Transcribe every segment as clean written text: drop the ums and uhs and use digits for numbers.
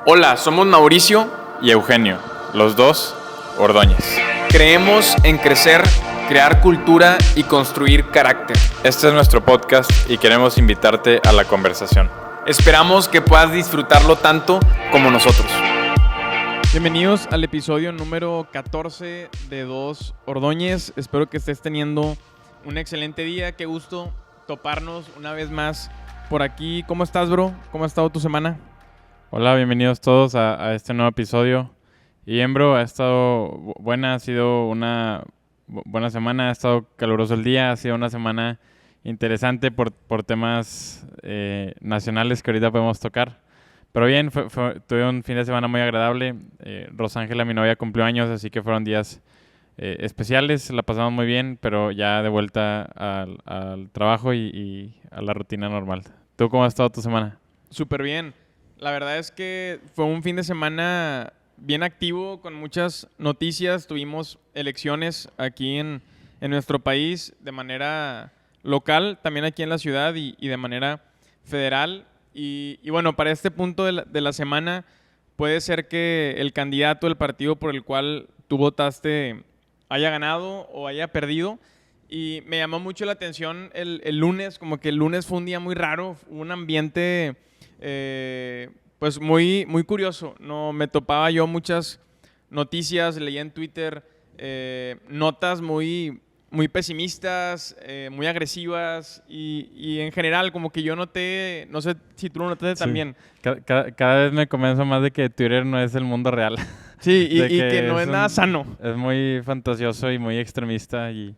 Hola, somos Mauricio y Eugenio, los dos Ordóñez. Creemos en crecer, crear cultura y construir carácter. Este es nuestro podcast y queremos invitarte a la conversación. Esperamos que puedas disfrutarlo tanto como nosotros. Bienvenidos al episodio número 14 de Dos Ordóñez. Espero que estés teniendo un excelente día. Qué gusto toparnos una vez más por aquí. ¿Cómo estás, bro? ¿Cómo ha estado tu semana? Hola, bienvenidos todos a este nuevo episodio. Y bien, bro, ha estado buena, ha sido una buena semana, ha estado caluroso el día, ha sido una semana interesante por temas nacionales que ahorita podemos tocar. Pero bien, tuve un fin de semana muy agradable. Rosángela, mi novia, cumplió años, así que fueron días especiales, la pasamos muy bien, pero ya de vuelta al trabajo y a la rutina normal. ¿Tú cómo ha estado tu semana? Súper bien. La verdad es que fue un fin de semana bien activo, con muchas noticias. Tuvimos elecciones aquí en nuestro país de manera local, también aquí en la ciudad y de manera federal. Y bueno, para este punto de la semana puede ser que el candidato del partido por el cual tú votaste haya ganado o haya perdido. Y me llamó mucho la atención el lunes, como que el lunes fue un día muy raro, un ambiente pues muy, muy curioso. No, me topaba yo muchas noticias, leía en Twitter notas muy, muy pesimistas, muy agresivas y en general como que yo noté, no sé si tú lo notaste también. Cada vez me convenzo más de que Twitter no es el mundo real. Sí, y que no es nada sano. Es muy fantasioso y muy extremista y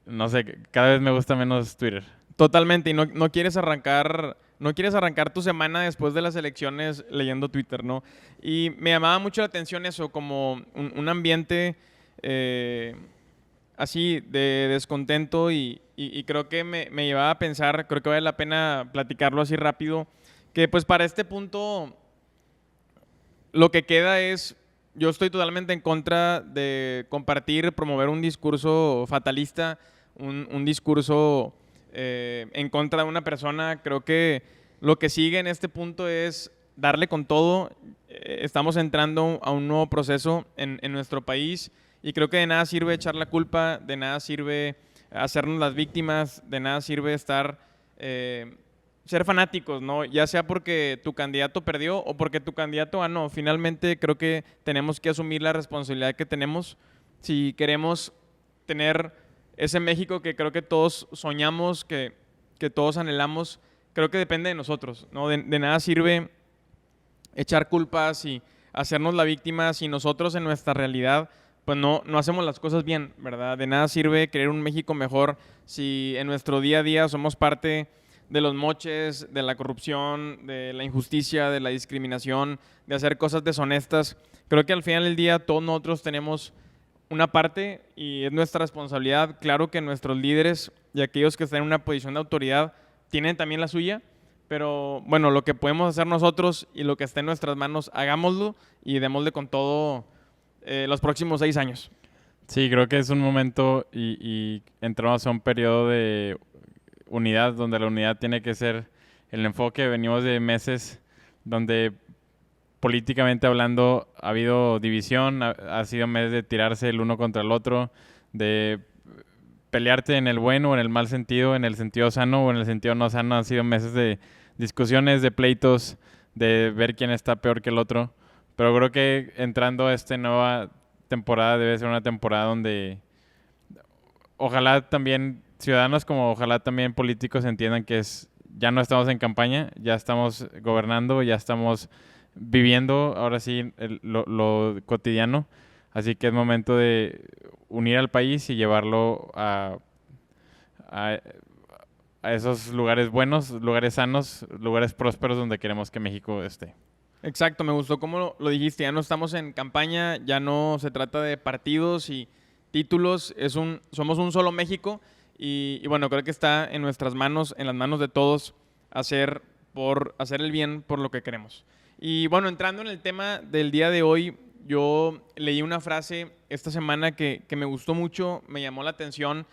no sé, cada vez me gusta menos Twitter. Totalmente, y no quieres arrancar tu semana después de las elecciones leyendo Twitter, ¿no? Y me llamaba mucho la atención eso, como un ambiente así de descontento y creo que me llevaba a pensar, creo que vale la pena platicarlo así rápido, que pues para este punto lo que queda es, yo estoy totalmente en contra de compartir, promover un discurso fatalista, un discurso en contra de una persona. Creo que lo que sigue en este punto es darle con todo. Estamos entrando a un nuevo proceso en nuestro país y creo que de nada sirve echar la culpa, de nada sirve hacernos las víctimas, de nada sirve ser fanáticos, ¿no? Ya sea porque tu candidato perdió o porque tu candidato ganó. Finalmente creo que tenemos que asumir la responsabilidad que tenemos si queremos tener ese México que creo que todos soñamos, que todos anhelamos. Creo que depende de nosotros, ¿no? De nada sirve echar culpas y hacernos la víctima si nosotros en nuestra realidad pues no hacemos las cosas bien, ¿verdad? De nada sirve querer un México mejor si en nuestro día a día somos parte de los moches, de la corrupción, de la injusticia, de la discriminación, de hacer cosas deshonestas. Creo que al final del día todos nosotros tenemos una parte y es nuestra responsabilidad. Claro que nuestros líderes y aquellos que están en una posición de autoridad tienen también la suya, pero bueno, lo que podemos hacer nosotros y lo que esté en nuestras manos, hagámoslo y démosle con todo los próximos 6 años. Sí, creo que es un momento y entramos a un periodo de unidad, donde la unidad tiene que ser el enfoque. Venimos de meses donde políticamente hablando ha habido división, ha sido meses de tirarse el uno contra el otro, de pelearte en el bueno o en el mal sentido, en el sentido sano o en el sentido no sano. Han sido meses de discusiones, de pleitos, de ver quién está peor que el otro. Pero creo que entrando a esta nueva temporada debe ser una temporada donde ojalá también ciudadanos como ojalá también políticos entiendan que ya no estamos en campaña, ya estamos gobernando, ya estamos viviendo ahora sí lo cotidiano. Así que es momento de unir al país y llevarlo a esos lugares buenos, lugares sanos, lugares prósperos donde queremos que México esté. Exacto, me gustó cómo lo dijiste, ya no estamos en campaña, ya no se trata de partidos y títulos, somos un solo México y bueno, creo que está en nuestras manos, en las manos de todos, hacer el bien por lo que queremos. Y bueno, entrando en el tema del día de hoy, yo leí una frase esta semana que me gustó mucho, me llamó la atención.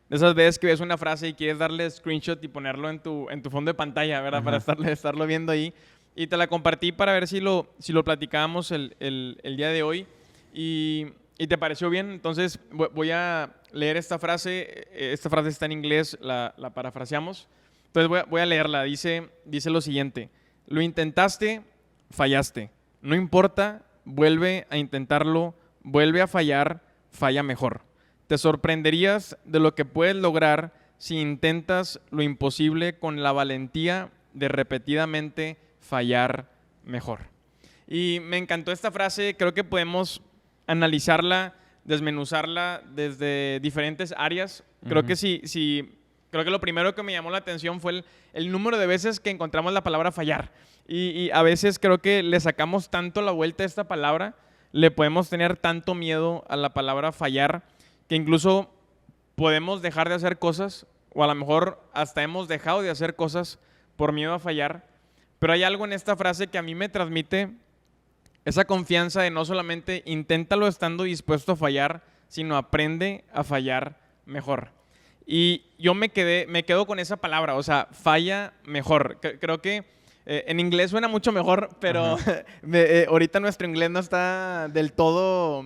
De esas veces que ves una frase y quieres darle screenshot y ponerlo en tu fondo de pantalla, ¿verdad? Para estarlo viendo ahí. y te la compartí para ver si lo platicábamos el día de hoy y te pareció bien. Entonces voy a leer esta frase. Esta frase está en inglés, la parafraseamos. Entonces voy a leerla. Dice lo siguiente: lo intentaste, fallaste. No importa, vuelve a intentarlo, vuelve a fallar, falla mejor. Te sorprenderías de lo que puedes lograr si intentas lo imposible con la valentía de repetidamente fallar mejor. Y me encantó esta frase. Creo que podemos analizarla, desmenuzarla desde diferentes áreas. Creo que creo que lo primero que me llamó la atención fue el número de veces que encontramos la palabra fallar. Y a veces creo que le sacamos tanto la vuelta a esta palabra, le podemos tener tanto miedo a la palabra fallar, que incluso podemos dejar de hacer cosas, o a lo mejor hasta hemos dejado de hacer cosas por miedo a fallar. Pero hay algo en esta frase que a mí me transmite esa confianza de no solamente inténtalo estando dispuesto a fallar, sino aprende a fallar mejor. Y yo me quedo con esa palabra, o sea, falla mejor. Creo que en inglés suena mucho mejor, pero ahorita nuestro inglés no está del todo...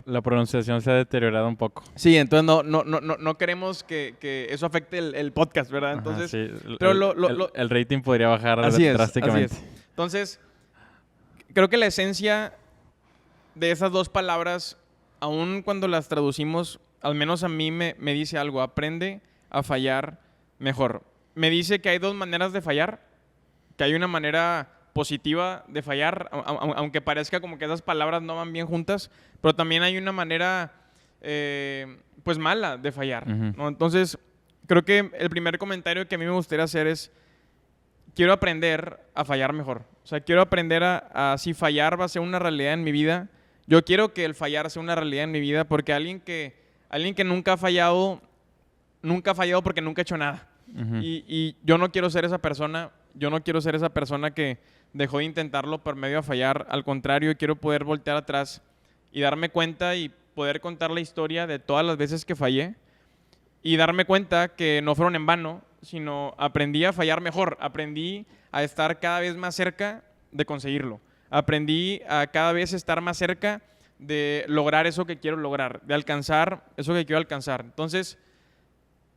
La pronunciación se ha deteriorado un poco. Sí, entonces no queremos que eso afecte el podcast, ¿verdad? Entonces, sí. pero el rating podría bajar drásticamente. Así es. Entonces, creo que la esencia de esas dos palabras, aun cuando las traducimos, al menos a mí me dice algo: aprende a fallar mejor. Me dice que hay dos maneras de fallar, que hay una manera positiva de fallar, aunque parezca como que esas palabras no van bien juntas, pero también hay una manera pues mala de fallar, ¿no? Entonces, creo que el primer comentario que a mí me gustaría hacer es: quiero aprender a fallar mejor. O sea, quiero aprender a si fallar va a ser una realidad en mi vida. Yo quiero que el fallar sea una realidad en mi vida, porque alguien que nunca ha fallado porque nunca ha hecho nada. Y yo no quiero ser esa persona. Yo no quiero ser esa persona que dejó de intentarlo por medio de fallar. Al contrario, quiero poder voltear atrás y darme cuenta y poder contar la historia de todas las veces que fallé y darme cuenta que no fueron en vano, sino aprendí a fallar mejor. Aprendí a estar cada vez más cerca de conseguirlo. Aprendí a cada vez estar más cerca de lograr eso que quiero lograr, de alcanzar eso que quiero alcanzar. Entonces,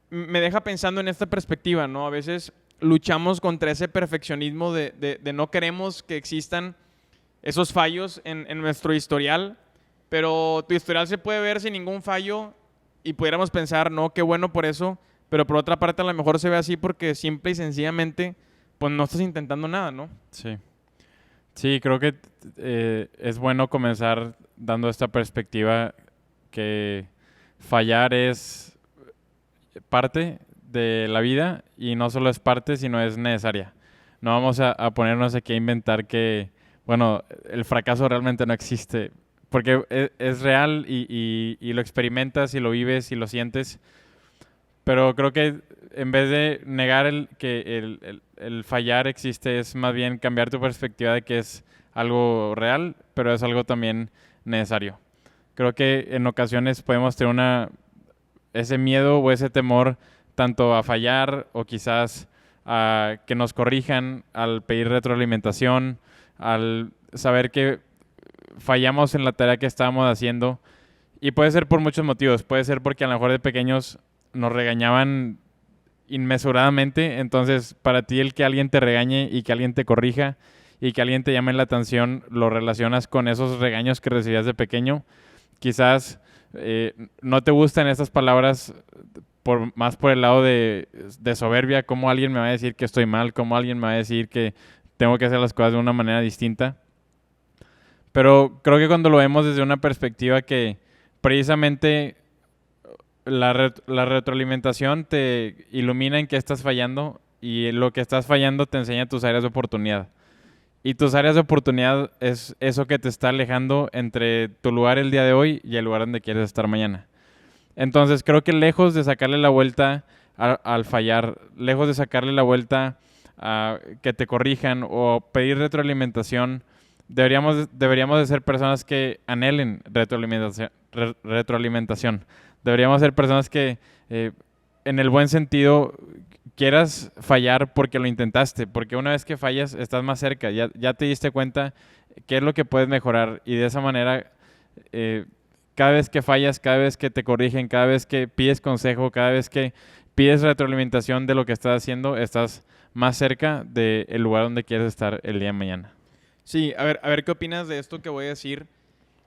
me deja pensando en esta perspectiva, ¿no? A veces luchamos contra ese perfeccionismo de no queremos que existan esos fallos en nuestro historial, pero tu historial se puede ver sin ningún fallo y pudiéramos pensar, no, qué bueno por eso, pero por otra parte a lo mejor se ve así porque simple y sencillamente pues no estás intentando nada, ¿no? Sí, creo que es bueno comenzar dando esta perspectiva que fallar es parte de la vida y no solo es parte, sino es necesaria. No vamos a ponernos aquí a inventar que, bueno, el fracaso realmente no existe, porque es real y lo experimentas y lo vives y lo sientes. Pero creo que en vez de negar que el fallar existe, es más bien cambiar tu perspectiva de que es algo real, pero es algo también necesario. Creo que en ocasiones podemos tener ese miedo o ese temor tanto a fallar o quizás a que nos corrijan, al pedir retroalimentación, al saber que fallamos en la tarea que estábamos haciendo. Y puede ser por muchos motivos. Puede ser porque a lo mejor de pequeños nos regañaban inmesuradamente, entonces para ti el que alguien te regañe y que alguien te corrija y que alguien te llame la atención lo relacionas con esos regaños que recibías de pequeño. Quizás no te gustan esas palabras más por el lado de soberbia, cómo alguien me va a decir que estoy mal, cómo alguien me va a decir que tengo que hacer las cosas de una manera distinta. Pero creo que cuando lo vemos desde una perspectiva que precisamente la retroalimentación te ilumina en qué estás fallando y lo que estás fallando te enseña tus áreas de oportunidad. Y tus áreas de oportunidad es eso que te está alejando entre tu lugar el día de hoy y el lugar donde quieres estar mañana. Entonces creo que lejos de sacarle la vuelta al fallar, lejos de sacarle la vuelta a que te corrijan o pedir retroalimentación, deberíamos de ser personas que anhelen retroalimentación. Deberíamos ser personas que en el buen sentido, quieras fallar porque lo intentaste, porque una vez que fallas estás más cerca, ya te diste cuenta qué es lo que puedes mejorar y de esa manera cada vez que fallas, cada vez que te corrigen, cada vez que pides consejo, cada vez que pides retroalimentación de lo que estás haciendo, estás más cerca del lugar donde quieres estar el día de mañana. Sí, a ver qué opinas de esto que voy a decir.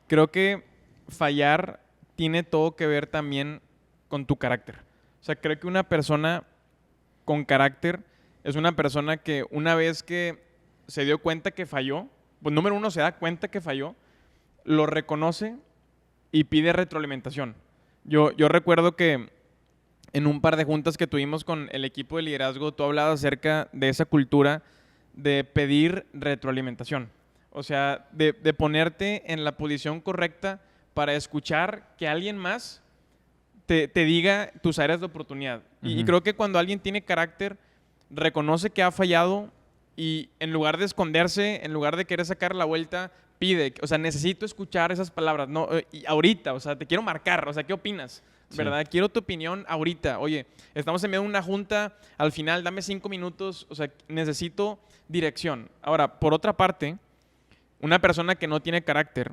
Creo que fallar tiene todo que ver también con tu carácter. O sea, creo que una persona con carácter es una persona que una vez que se dio cuenta que falló, pues número uno se da cuenta que falló, lo reconoce y pide retroalimentación. Yo recuerdo que en un par de juntas que tuvimos con el equipo de liderazgo, tú hablabas acerca de esa cultura de pedir retroalimentación. O sea, de ponerte en la posición correcta para escuchar que alguien más te diga tus áreas de oportunidad. Y creo que cuando alguien tiene carácter, reconoce que ha fallado y en lugar de esconderse, en lugar de querer sacar la vuelta, pide, o sea, necesito escuchar esas palabras, no, y ahorita, o sea, te quiero marcar, o sea, ¿qué opinas? Sí. ¿Verdad? Quiero tu opinión ahorita. Oye, estamos en medio de una junta, al final dame 5 minutos, o sea, necesito dirección. Ahora, por otra parte, una persona que no tiene carácter,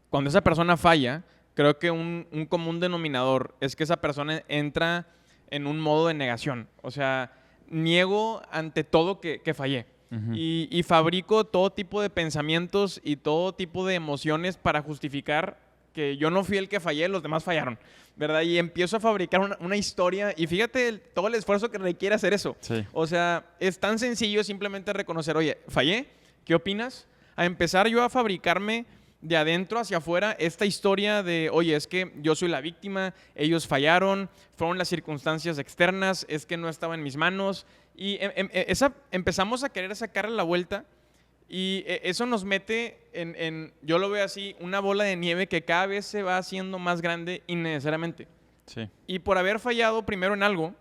cuando esa persona falla, creo que un común denominador es que esa persona entra en un modo de negación. O sea, niego ante todo que fallé. Y fabrico todo tipo de pensamientos y todo tipo de emociones para justificar que yo no fui el que fallé, los demás fallaron, ¿verdad? Y empiezo a fabricar una historia y fíjate todo el esfuerzo que requiere hacer eso. Sí. O sea, es tan sencillo simplemente reconocer, oye, fallé, ¿qué opinas? A empezar yo a fabricarme de adentro hacia afuera esta historia de, oye, es que yo soy la víctima, ellos fallaron, fueron las circunstancias externas, es que no estaba en mis manos. Y empezamos a querer sacarle la vuelta y eso nos mete yo lo veo así, una bola de nieve que cada vez se va haciendo más grande innecesariamente. Sí. Y por haber fallado primero en algo,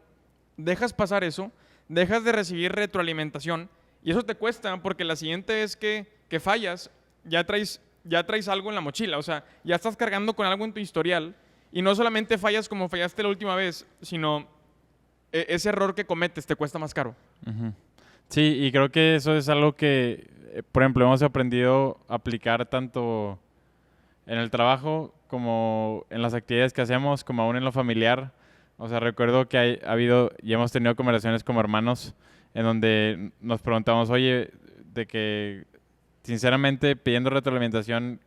dejas pasar eso, dejas de recibir retroalimentación y eso te cuesta porque la siguiente vez que fallas, ya traes algo en la mochila. O sea, ya estás cargando con algo en tu historial y no solamente fallas como fallaste la última vez, sino ese error que cometes te cuesta más caro. Sí, y creo que eso es algo que, por ejemplo, hemos aprendido a aplicar tanto en el trabajo como en las actividades que hacemos, como aún en lo familiar. O sea, recuerdo que ha habido y hemos tenido conversaciones como hermanos en donde nos preguntamos, oye, de que sinceramente pidiendo retroalimentación,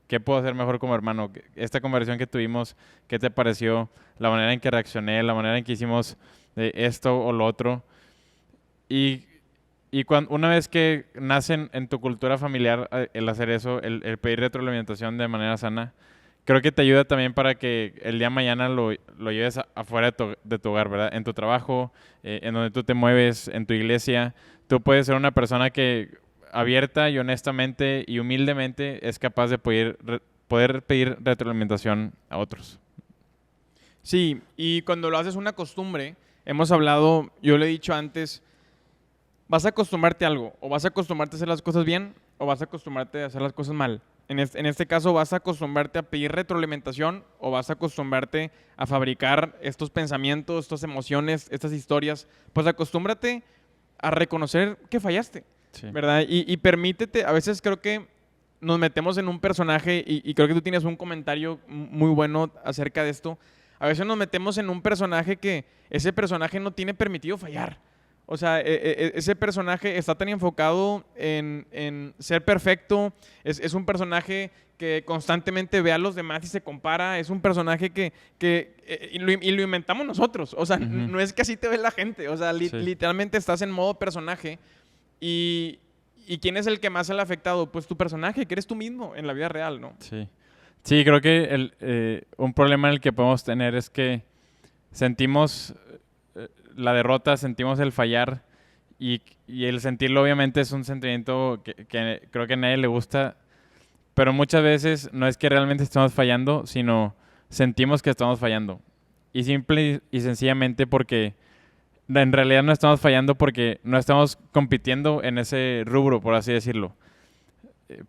¿qué puedo hacer mejor como hermano? Esta conversación que tuvimos, ¿qué te pareció? La manera en que reaccioné, la manera en que hicimos esto o lo otro. Y una vez que nacen en tu cultura familiar el hacer eso, el pedir retroalimentación de manera sana, creo que te ayuda también para que el día de mañana lo lleves afuera de tu hogar, ¿verdad? En tu trabajo, en donde tú te mueves, en tu iglesia. Tú puedes ser una persona que abierta y honestamente y humildemente es capaz de poder pedir retroalimentación a otros. Sí, y cuando lo haces una costumbre, hemos hablado, yo le he dicho antes, vas a acostumbrarte a algo, o vas a acostumbrarte a hacer las cosas bien, o vas a acostumbrarte a hacer las cosas mal. En este caso vas a acostumbrarte a pedir retroalimentación, o vas a acostumbrarte a fabricar estos pensamientos, estas emociones, estas historias. Pues acostúmbrate a reconocer que fallaste. Sí. ¿Verdad? Y permítete, a veces creo que nos metemos en un personaje y creo que tú tienes un comentario muy bueno acerca de esto. A veces nos metemos en un personaje que ese personaje no tiene permitido fallar. O sea, ese personaje está tan enfocado en ser perfecto, es un personaje que constantemente ve a los demás y se compara, es un personaje y lo inventamos nosotros. O sea, no es que así te ve la gente, o sea, literalmente estás en modo personaje. ¿Y quién es el que más se le ha afectado? Pues tu personaje, que eres tú mismo en la vida real, ¿no? Sí. Sí, creo que un problema en el que podemos tener es que sentimos la derrota, sentimos el fallar y el sentirlo obviamente es un sentimiento que creo que a nadie le gusta, pero muchas veces no es que realmente estemos fallando, sino sentimos que estamos fallando. Y simple y sencillamente porque en realidad no estamos fallando porque no estamos compitiendo en ese rubro, por así decirlo.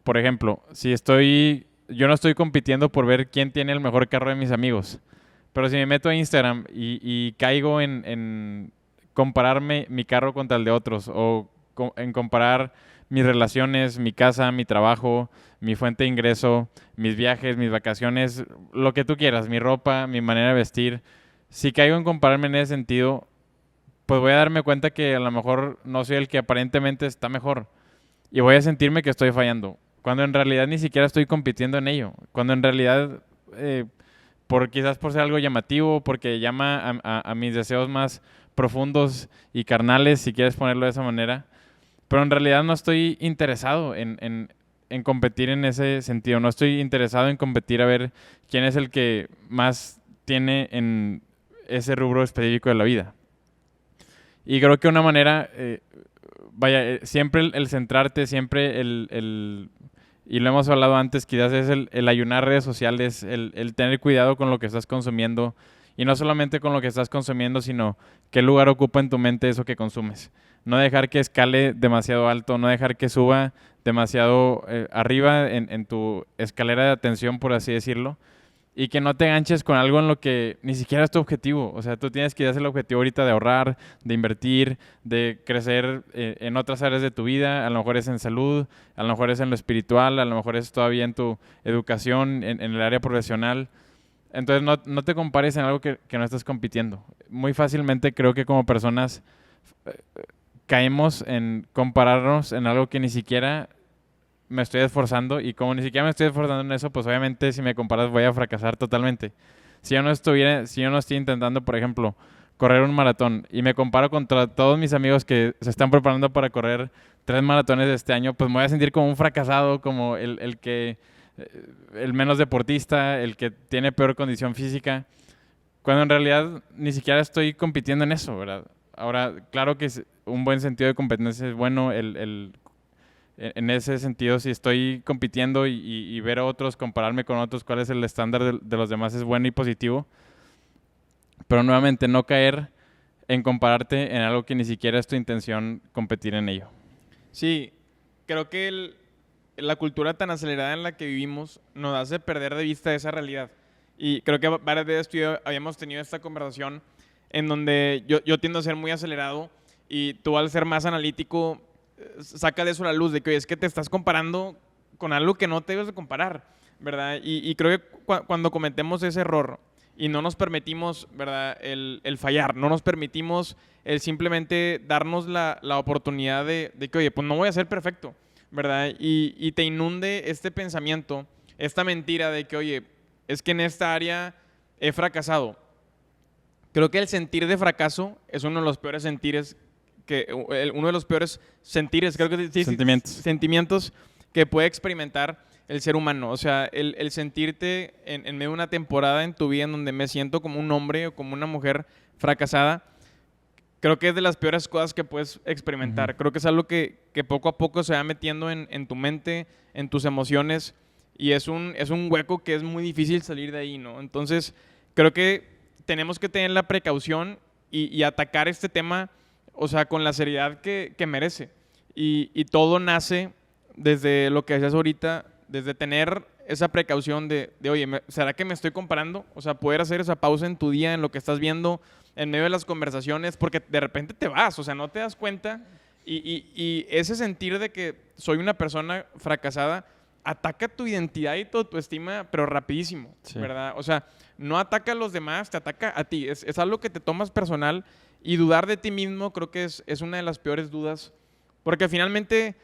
Por ejemplo, yo no estoy compitiendo por ver quién tiene el mejor carro de mis amigos, Pero si me meto a Instagram y caigo en compararme mi carro contra el de otros o en comparar mis relaciones, mi casa, mi trabajo, mi fuente de ingreso, mis viajes, mis vacaciones, lo que tú quieras, mi ropa, mi manera de vestir, si caigo en compararme en ese sentido, pues voy a darme cuenta que a lo mejor no soy el que aparentemente está mejor y voy a sentirme que estoy fallando, cuando en realidad ni siquiera estoy compitiendo en ello, cuando en realidad quizás por ser algo llamativo, porque llama a mis deseos más profundos y carnales, si quieres ponerlo de esa manera, pero en realidad no estoy interesado en competir en ese sentido, no estoy interesado en competir a ver quién es el que más tiene en ese rubro específico de la vida. Y creo que una manera, siempre el centrarte, siempre y lo hemos hablado antes, quizás es el ayunar redes sociales, el tener cuidado con lo que estás consumiendo, y no solamente con lo que estás consumiendo, sino qué lugar ocupa en tu mente eso que consumes. No dejar que escale demasiado alto, no dejar que suba demasiado arriba en tu escalera de atención, por así decirlo, y que no te enganches con algo en lo que ni siquiera es tu objetivo. O sea, tú tienes que hacer el objetivo ahorita de ahorrar, de invertir, de crecer en otras áreas de tu vida. A lo mejor es en salud, a lo mejor es en lo espiritual, a lo mejor es todavía en tu educación, en el área profesional. Entonces no te compares en algo que no estás compitiendo. Muy fácilmente creo que como personas caemos en compararnos en algo que ni siquiera me estoy esforzando, y como ni siquiera me estoy esforzando en eso, pues obviamente si me comparas voy a fracasar totalmente. Si yo no estoy intentando, por ejemplo, correr un maratón y me comparo contra todos mis amigos que se están preparando para correr 3 maratones de este año, pues me voy a sentir como un fracasado, como el menos deportista, el que tiene peor condición física, cuando en realidad ni siquiera estoy compitiendo en eso, ¿verdad? Ahora, claro que un buen sentido de competencia es bueno, en ese sentido, si estoy compitiendo y ver a otros, compararme con otros, cuál es el estándar de los demás es bueno y positivo, pero nuevamente no caer en compararte en algo que ni siquiera es tu intención competir en ello. Sí, creo que la cultura tan acelerada en la que vivimos nos hace perder de vista esa realidad. Y creo que varias veces tú y yo habíamos tenido esta conversación en donde yo tiendo a ser muy acelerado y tú, al ser más analítico, saca de eso la luz de que, oye, es que te estás comparando con algo que no te debes de comparar, ¿verdad? Y creo que cuando cometemos ese error y no nos permitimos, ¿verdad?, el fallar, no nos permitimos el simplemente darnos la oportunidad de que, oye, pues no voy a ser perfecto, ¿verdad? Y te inunde este pensamiento, esta mentira de que, oye, es que en esta área he fracasado. Creo que el sentir de fracaso es uno de los peores sentires uno de los peores sentires, creo que sentimientos que puede experimentar el ser humano. O sea, el sentirte en medio de una temporada en tu vida en donde me siento como un hombre o como una mujer fracasada, creo que es de las peores cosas que puedes experimentar. Uh-huh. Creo que es algo que poco a poco se va metiendo en tu mente, en tus emociones, y es un hueco que es muy difícil salir de ahí, ¿no? Entonces, creo que tenemos que tener la precaución y atacar este tema, o sea, con la seriedad que merece. Y todo nace desde lo que decías ahorita, desde tener esa precaución de oye, ¿será que me estoy comparando? O sea, poder hacer esa pausa en tu día, en lo que estás viendo, en medio de las conversaciones, porque de repente te vas, o sea, no te das cuenta. Y ese sentir de que soy una persona fracasada ataca tu identidad y tu autoestima, pero rapidísimo, sí, ¿verdad? O sea, no ataca a los demás, te ataca a ti. Es algo que te tomas personal. Y dudar de ti mismo creo que es una de las peores dudas, porque finalmente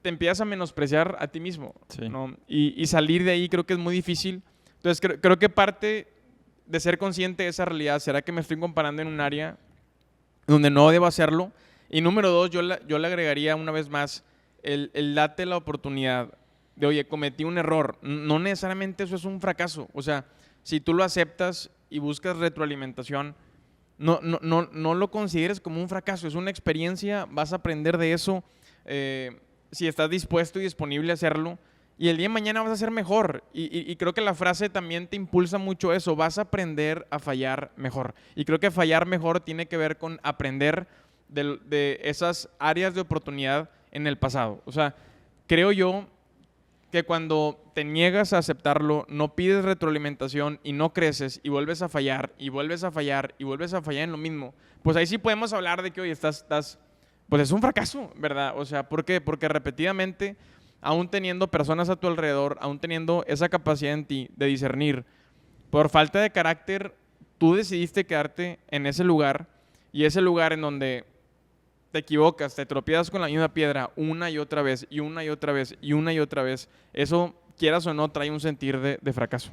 te empiezas a menospreciar a ti mismo, sí, ¿no? Y salir de ahí creo que es muy difícil. Entonces creo que parte de ser consciente de esa realidad, ¿será que me estoy comparando en un área donde no debo hacerlo? Y número 2, yo le agregaría una vez más el date la oportunidad de, oye, cometí un error. No necesariamente eso es un fracaso. O sea, si tú lo aceptas y buscas retroalimentación, no lo consideres como un fracaso, es una experiencia, vas a aprender de eso, si estás dispuesto y disponible a hacerlo, y el día de mañana vas a ser mejor, y creo que la frase también te impulsa mucho eso, vas a aprender a fallar mejor, y creo que fallar mejor tiene que ver con aprender de esas áreas de oportunidad en el pasado. O sea, creo yo que cuando te niegas a aceptarlo, no pides retroalimentación y no creces y vuelves a fallar y vuelves a fallar y vuelves a fallar en lo mismo, pues ahí sí podemos hablar de que, oye, pues es un fracaso, ¿verdad? O sea, ¿por qué? Porque repetidamente, aún teniendo personas a tu alrededor, aún teniendo esa capacidad en ti de discernir, por falta de carácter, tú decidiste quedarte en ese lugar, y ese lugar en donde te equivocas, te tropiezas con la misma piedra una y otra vez, y una y otra vez, y una y otra vez, eso, quieras o no, trae un sentir de fracaso.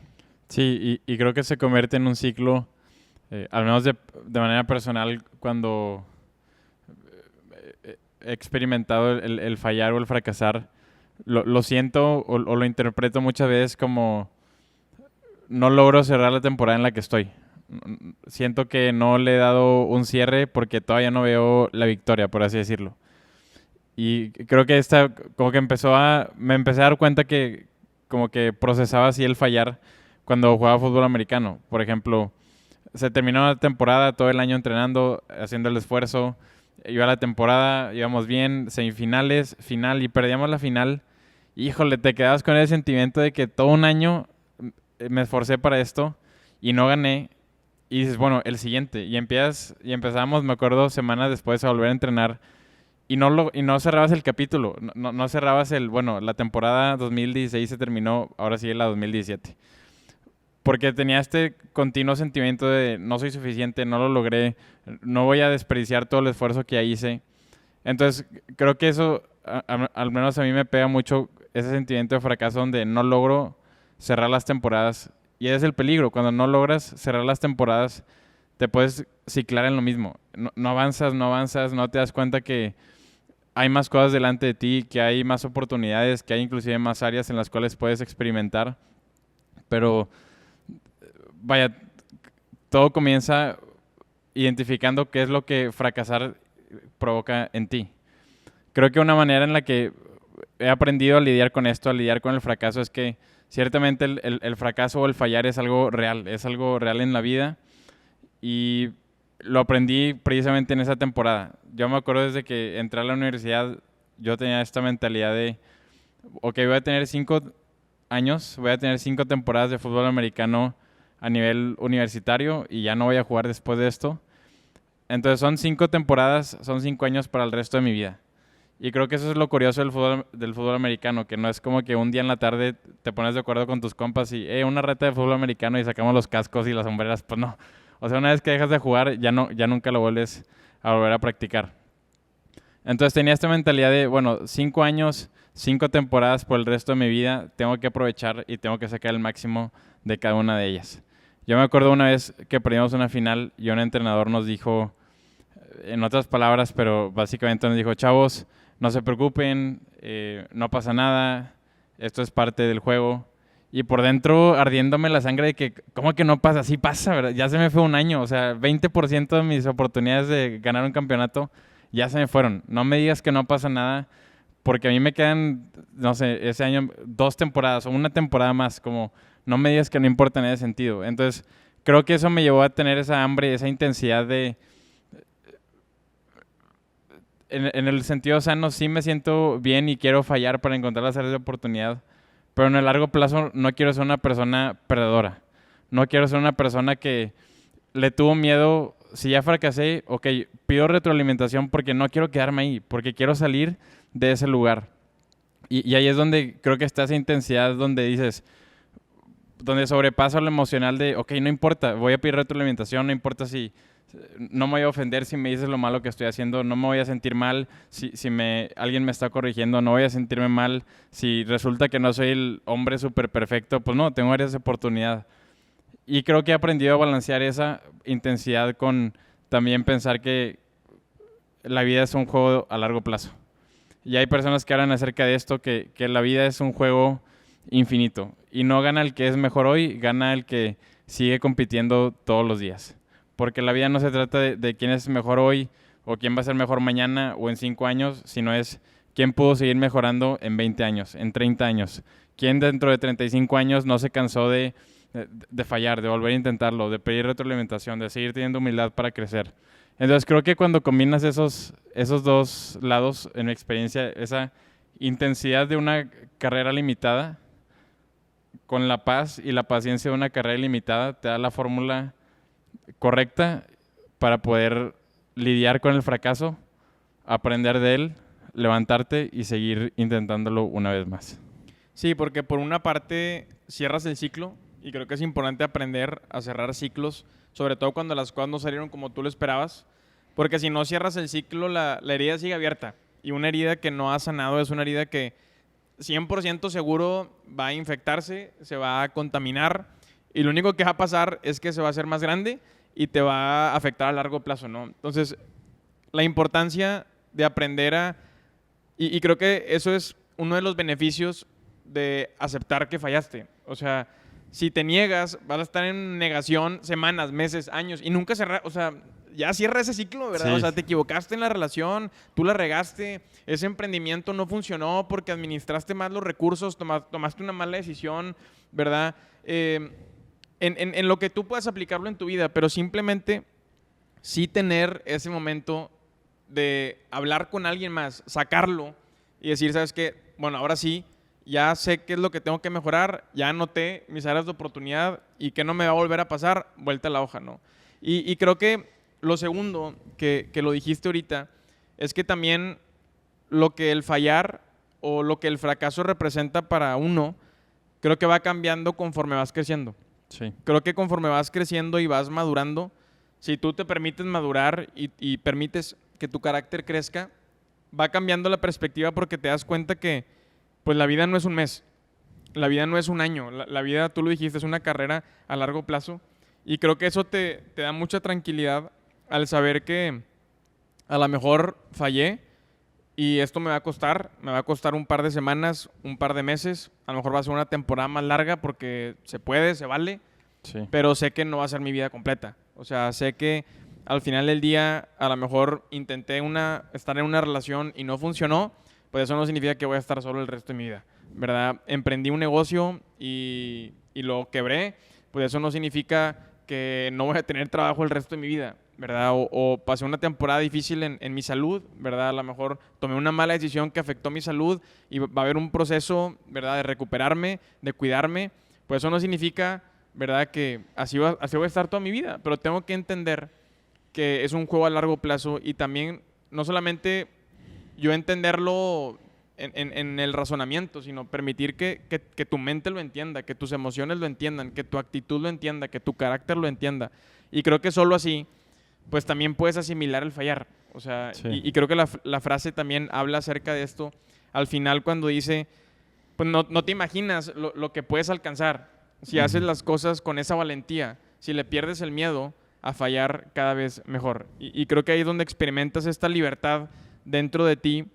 Sí, y creo que se convierte en un ciclo, al menos de manera personal, cuando he experimentado el fallar o el fracasar, lo siento o lo interpreto muchas veces como no logro cerrar la temporada en la que estoy. Siento que no le he dado un cierre porque todavía no veo la victoria, por así decirlo. Y creo que como que me empecé a dar cuenta que como que procesaba así el fallar cuando jugaba fútbol americano. Por ejemplo, se terminó la temporada, todo el año entrenando, haciendo el esfuerzo. Iba a la temporada, íbamos bien, semifinales, final, y perdíamos la final. Híjole, te quedabas con el sentimiento de que todo un año me esforcé para esto y no gané. Y dices, bueno, el siguiente. Y empezamos, me acuerdo, semanas después a volver a entrenar. Y no cerrabas el capítulo. No cerrabas bueno, la temporada 2016 se terminó, ahora sigue la 2017. Porque tenía este continuo sentimiento de no soy suficiente, no lo logré, no voy a desperdiciar todo el esfuerzo que ya hice. Entonces, creo que eso, al menos a mí me pega mucho ese sentimiento de fracaso donde no logro cerrar las temporadas. Y ese es el peligro, cuando no logras cerrar las temporadas, te puedes ciclar en lo mismo. No avanzas, no te das cuenta que hay más cosas delante de ti, que hay más oportunidades, que hay inclusive más áreas en las cuales puedes experimentar. Pero, vaya, todo comienza identificando qué es lo que fracasar provoca en ti. Creo que una manera en la que he aprendido a lidiar con esto, a lidiar con el fracaso, es que ciertamente el fracaso o el fallar es algo real en la vida, y lo aprendí precisamente en esa temporada. Yo me acuerdo desde que entré a la universidad, yo tenía esta mentalidad de, ok, voy a tener 5 años, voy a tener 5 temporadas de fútbol americano a nivel universitario y ya no voy a jugar después de esto. Entonces son 5 temporadas, son 5 años para el resto de mi vida. Y creo que eso es lo curioso del fútbol americano, que no es como que un día en la tarde te pones de acuerdo con tus compas y una reta de fútbol americano y sacamos los cascos y las sombreras. Pues no. O sea, una vez que dejas de jugar, ya nunca lo vuelves a volver a practicar. Entonces tenía esta mentalidad de, bueno, 5 años, 5 temporadas por el resto de mi vida, tengo que aprovechar y tengo que sacar el máximo de cada una de ellas. Yo me acuerdo una vez que perdimos una final y un entrenador nos dijo, en otras palabras, pero básicamente nos dijo, chavos, no se preocupen, no pasa nada, esto es parte del juego. Y por dentro ardiéndome la sangre de que, ¿cómo que no pasa? Sí pasa, ¿verdad? Ya se me fue un año, o sea, 20% de mis oportunidades de ganar un campeonato ya se me fueron. No me digas que no pasa nada, porque a mí me quedan, no sé, ese año 2 temporadas o una temporada más, como no me digas que no importa en ese sentido. Entonces, creo que eso me llevó a tener esa hambre, esa intensidad de... En el sentido sano, sí me siento bien y quiero fallar para encontrar las áreas de oportunidad, pero en el largo plazo no quiero ser una persona perdedora. No quiero ser una persona que le tuvo miedo. Si ya fracasé, ok, pido retroalimentación porque no quiero quedarme ahí, porque quiero salir de ese lugar. Y ahí es donde creo que está esa intensidad donde dices, donde sobrepasa lo emocional de, ok, no importa, voy a pedir retroalimentación, no importa si... No me voy a ofender si me dices lo malo que estoy haciendo, no me voy a sentir mal si alguien me está corrigiendo, no voy a sentirme mal si resulta que no soy el hombre súper perfecto, pues no, tengo áreas de oportunidad. Y creo que he aprendido a balancear esa intensidad con también pensar que la vida es un juego a largo plazo. Y hay personas que hablan acerca de esto, que la vida es un juego infinito. Y no gana el que es mejor hoy, gana el que sigue compitiendo todos los días. Porque la vida no se trata de quién es mejor hoy o quién va a ser mejor mañana o en 5 años, sino es quién pudo seguir mejorando en 20 años, en 30 años. Quién dentro de 35 años no se cansó de fallar, de volver a intentarlo, de pedir retroalimentación, de seguir teniendo humildad para crecer. Entonces creo que cuando combinas esos 2 lados, en mi experiencia, esa intensidad de una carrera limitada con la paz y la paciencia de una carrera ilimitada te da la fórmula correcta para poder lidiar con el fracaso, aprender de él, levantarte y seguir intentándolo una vez más. Sí, porque por una parte cierras el ciclo y creo que es importante aprender a cerrar ciclos, sobre todo cuando las cosas no salieron como tú lo esperabas, porque si no cierras el ciclo, la herida sigue abierta y una herida que no ha sanado es una herida que 100% seguro va a infectarse, se va a contaminar y lo único que va a pasar es que se va a hacer más grande y te va a afectar a largo plazo, ¿no? Entonces, la importancia de aprender y creo que eso es uno de los beneficios de aceptar que fallaste. O sea, si te niegas, vas a estar en negación semanas, meses, años y nunca cerrar, o sea, ya cierra ese ciclo, ¿verdad? Sí. O sea, te equivocaste en la relación, tú la regaste, ese emprendimiento no funcionó porque administraste mal los recursos, tomaste una mala decisión, ¿verdad? En lo que tú puedas aplicarlo en tu vida, pero simplemente sí tener ese momento de hablar con alguien más, sacarlo y decir, ¿sabes qué? Bueno, ahora sí, ya sé qué es lo que tengo que mejorar, ya anoté mis áreas de oportunidad y que no me va a volver a pasar, vuelta a la hoja, ¿no? Y creo que lo segundo, que lo dijiste ahorita, es que también lo que el fallar o lo que el fracaso representa para uno, creo que va cambiando conforme vas creciendo. Sí. Creo que conforme vas creciendo y vas madurando, si tú te permites madurar y permites que tu carácter crezca, va cambiando la perspectiva porque te das cuenta que pues la vida no es un mes, la vida no es un año, la vida, tú lo dijiste, es una carrera a largo plazo y creo que eso te da mucha tranquilidad al saber que a lo mejor fallé y esto me va a costar un par de semanas, un par de meses, a lo mejor va a ser una temporada más larga porque se puede, se vale, Sí. pero sé que no va a ser mi vida completa. O sea, sé que al final del día a lo mejor intenté estar en una relación y no funcionó, pues eso no significa que voy a estar solo el resto de mi vida, ¿verdad? Emprendí un negocio y lo quebré, pues eso no significa que no voy a tener trabajo el resto de mi vida, ¿verdad? O pasé una temporada difícil en mi salud, ¿verdad? A lo mejor tomé una mala decisión que afectó mi salud y va a haber un proceso, ¿verdad? De recuperarme, de cuidarme, pues eso no significa, ¿verdad? Que así voy a estar toda mi vida, pero tengo que entender que es un juego a largo plazo y también no solamente yo entenderlo en el razonamiento, sino permitir que tu mente lo entienda, que tus emociones lo entiendan, que tu actitud lo entienda, que tu carácter lo entienda. Y creo que solo así, pues también puedes asimilar el fallar. O sea, Sí. y creo que la frase también habla acerca de esto. Al final cuando dice, pues no te imaginas lo que puedes alcanzar si haces las cosas con esa valentía, si le pierdes el miedo a fallar cada vez mejor. Y creo que ahí es donde experimentas esta libertad dentro de ti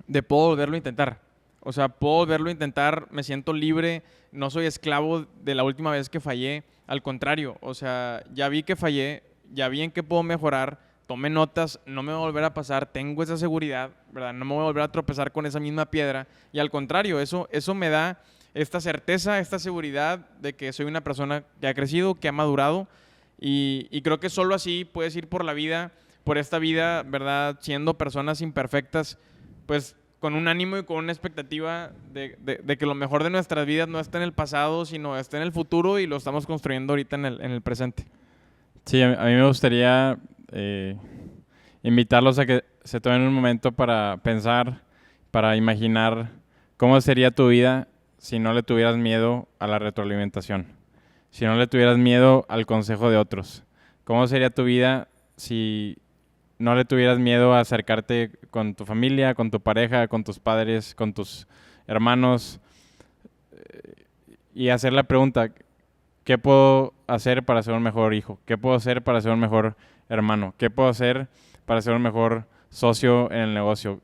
de puedo volverlo a intentar. O sea, puedo volverlo a intentar, me siento libre, no soy esclavo de la última vez que fallé. Al contrario, o sea, ya vi que fallé, ya vi en qué puedo mejorar, tomé notas, no me va a volver a pasar, tengo esa seguridad, ¿verdad? No me voy a volver a tropezar con esa misma piedra. Y al contrario, eso me da esta certeza, esta seguridad de que soy una persona que ha crecido, que ha madurado. Y creo que solo así puedes ir por la vida, por esta vida, ¿verdad? Siendo personas imperfectas, pues con un ánimo y con una expectativa de que lo mejor de nuestras vidas no está en el pasado, sino está en el futuro y lo estamos construyendo ahorita en el presente. Sí, a mí me gustaría invitarlos a que se tomen un momento para pensar, para imaginar cómo sería tu vida si no le tuvieras miedo a la retroalimentación, si no le tuvieras miedo al consejo de otros. ¿Cómo sería tu vida si no le tuvieras miedo a acercarte con tu familia, con tu pareja, con tus padres, con tus hermanos y hacer la pregunta, ¿qué puedo hacer para ser un mejor hijo? ¿Qué puedo hacer para ser un mejor hermano? ¿Qué puedo hacer para ser un mejor socio en el negocio?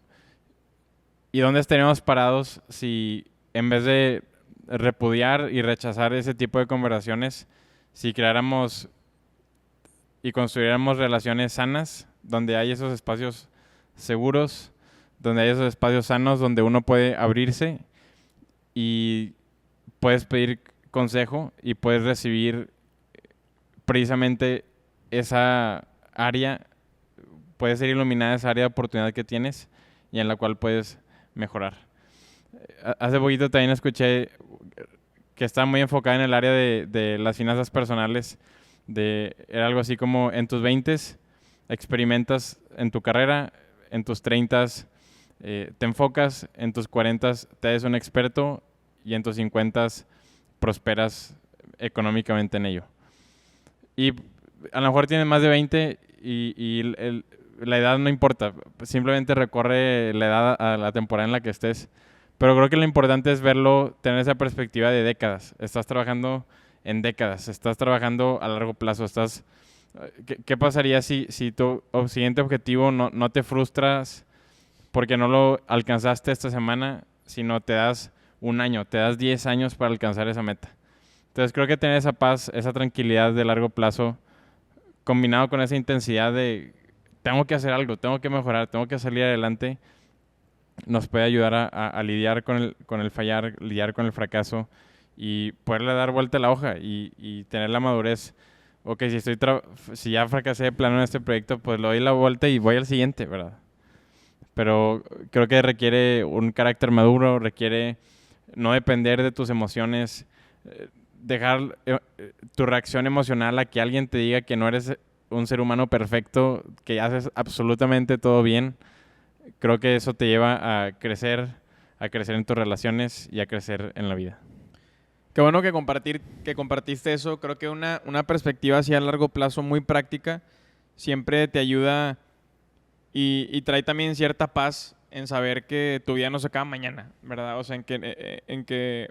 ¿Y dónde estaríamos parados si en vez de repudiar y rechazar ese tipo de conversaciones, si creáramos y construyéramos relaciones sanas, donde hay esos espacios seguros, donde hay esos espacios sanos, donde uno puede abrirse y puedes pedir consejo y puedes recibir precisamente esa área, puede ser iluminada esa área de oportunidad que tienes y en la cual puedes mejorar. Hace poquito también escuché que está muy enfocada en el área de las finanzas personales. Era algo así como en tus 20s experimentas en tu carrera, en tus 30s te enfocas, en tus 40s te eres un experto y en tus 50s prosperas económicamente en ello. Y a lo mejor tienes más de 20 y la edad no importa, simplemente recorre la edad a la temporada en la que estés. Pero creo que lo importante es verlo, tener esa perspectiva de décadas. Estás trabajando en décadas, estás trabajando a largo plazo. ¿Qué pasaría si tu siguiente objetivo no te frustras porque no lo alcanzaste esta semana, sino te das un año, te das 10 años para alcanzar esa meta? Entonces creo que tener esa paz, esa tranquilidad de largo plazo, combinado con esa intensidad de tengo que hacer algo, tengo que mejorar, tengo que salir adelante, nos puede ayudar a lidiar con el fallar, lidiar con el fracaso y poderle dar vuelta a la hoja y tener la madurez. Ok, si ya fracasé de plano en este proyecto, pues le doy la vuelta y voy al siguiente, ¿verdad? Pero creo que requiere un carácter maduro, requiere no depender de tus emociones, dejar tu reacción emocional a que alguien te diga que no eres un ser humano perfecto, que haces absolutamente todo bien. Creo que eso te lleva a crecer en tus relaciones y a crecer en la vida. Qué bueno que compartiste eso. Creo que una perspectiva así a largo plazo muy práctica siempre te ayuda y trae también cierta paz en saber que tu vida no se acaba mañana, ¿verdad? O sea,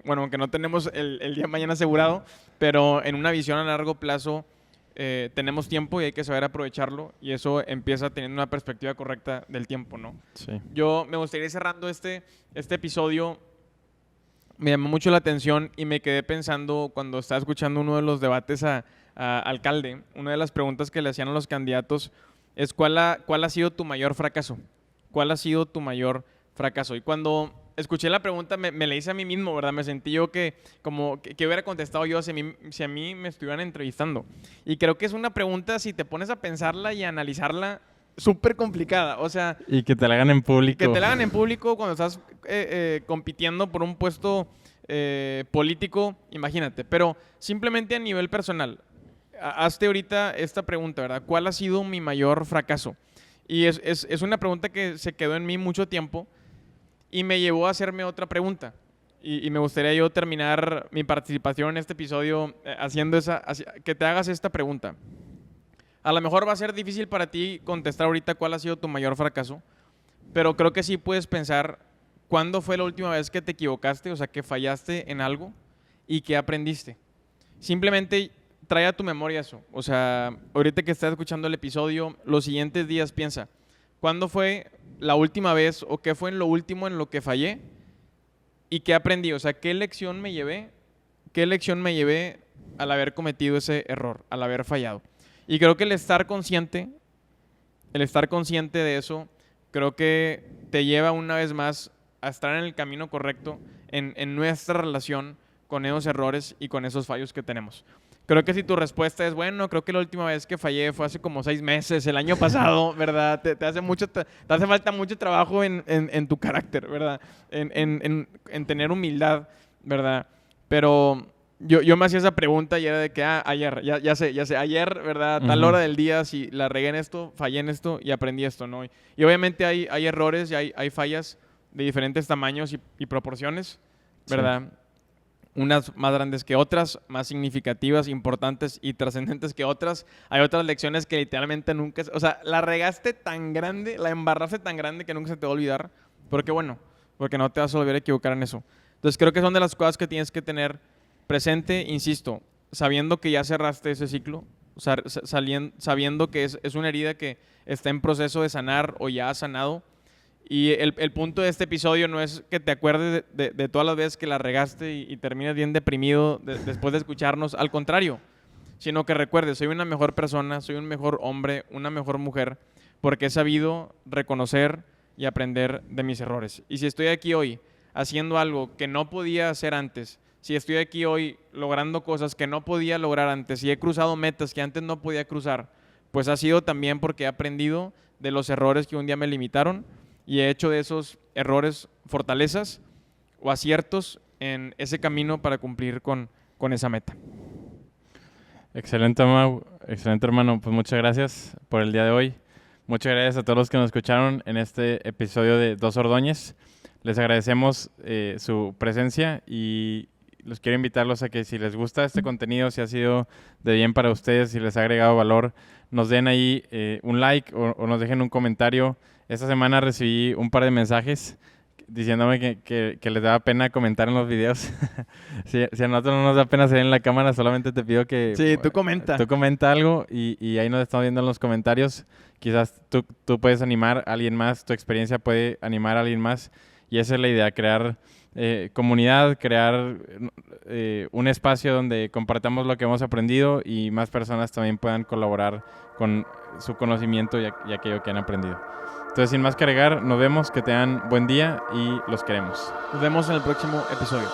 bueno, aunque no tenemos el día de mañana asegurado, pero en una visión a largo plazo tenemos tiempo y hay que saber aprovecharlo y eso empieza teniendo una perspectiva correcta del tiempo, ¿no? Sí. Yo me gustaría ir cerrando este episodio. Me llamó mucho la atención y me quedé pensando cuando estaba escuchando uno de los debates a alcalde, una de las preguntas que le hacían a los candidatos es ¿cuál ha sido tu mayor fracaso? ¿Cuál ha sido tu mayor fracaso? Y cuando escuché la pregunta me la hice a mí mismo, ¿verdad? Me sentí yo que hubiera contestado yo si a mí me estuvieran entrevistando. Y creo que es una pregunta, si te pones a pensarla y a analizarla, súper complicada. O sea... Y que te la hagan en público. Que te la hagan en público cuando estás compitiendo por un puesto político, imagínate. Pero simplemente a nivel personal, hazte ahorita esta pregunta, ¿verdad? ¿Cuál ha sido mi mayor fracaso? Y es una pregunta que se quedó en mí mucho tiempo y me llevó a hacerme otra pregunta. Y me gustaría yo terminar mi participación en este episodio que te hagas esta pregunta. A lo mejor va a ser difícil para ti contestar ahorita cuál ha sido tu mayor fracaso, pero creo que sí puedes pensar cuándo fue la última vez que te equivocaste, o sea, que fallaste en algo y que aprendiste. Simplemente trae a tu memoria eso. O sea, ahorita que estás escuchando el episodio, los siguientes días piensa, ¿cuándo fue la última vez o qué fue en lo último en lo que fallé y qué aprendí? O sea, ¿qué lección me llevé al haber cometido ese error, al haber fallado? Y creo que el estar consciente de eso, creo que te lleva una vez más a estar en el camino correcto en nuestra relación con esos errores y con esos fallos que tenemos. Creo que si tu respuesta es, bueno, creo que la última vez que fallé fue hace como 6 meses, el año pasado, ¿verdad? Te hace falta mucho trabajo en tu carácter, ¿verdad? En tener humildad, ¿verdad? Pero yo me hacía esa pregunta y era de que, ayer, ya sé, ayer, ¿verdad? A tal hora del día, si la regué en esto, fallé en esto y aprendí esto, ¿no? Y obviamente hay errores y hay fallas de diferentes tamaños y proporciones, ¿verdad? Sí. Unas más grandes que otras, más significativas, importantes y trascendentes que otras. Hay otras lecciones que literalmente nunca... O sea, la regaste tan grande, la embarraste tan grande que nunca se te va a olvidar. Porque no te vas a volver a equivocar en eso. Entonces creo que son de las cosas que tienes que tener presente, insisto, sabiendo que ya cerraste ese ciclo, sabiendo que es una herida que está en proceso de sanar o ya ha sanado. Y el punto de este episodio no es que te acuerdes de todas las veces que la regaste y termines bien deprimido después de escucharnos. Al contrario, sino que recuerdes, soy una mejor persona, soy un mejor hombre, una mejor mujer, porque he sabido reconocer y aprender de mis errores. Y si estoy aquí hoy haciendo algo que no podía hacer antes, si estoy aquí hoy logrando cosas que no podía lograr antes, si he cruzado metas que antes no podía cruzar, pues ha sido también porque he aprendido de los errores que un día me limitaron y he hecho de esos errores fortalezas o aciertos en ese camino para cumplir con esa meta. Excelente, Mau. Excelente, hermano. Pues muchas gracias por el día de hoy. Muchas gracias a todos los que nos escucharon en este episodio de Dos Ordóñez. Les agradecemos su presencia y los quiero invitarlos a que si les gusta este contenido, si ha sido de bien para ustedes, si les ha agregado valor, nos den ahí un like o nos dejen un comentario. Esta semana recibí un par de mensajes diciéndome que les daba pena comentar en los videos. si a nosotros no nos da pena salir en la cámara, solamente te pido que... Sí, tú comenta. Tú comenta algo y ahí nos estamos viendo en los comentarios. Quizás tú puedes animar a alguien más, tu experiencia puede animar a alguien más. Y esa es la idea, crear comunidad, crear un espacio donde compartamos lo que hemos aprendido y más personas también puedan colaborar con su conocimiento y aquello que han aprendido. Entonces, sin más que agregar, nos vemos, que tengan buen día y los queremos. Nos vemos en el próximo episodio.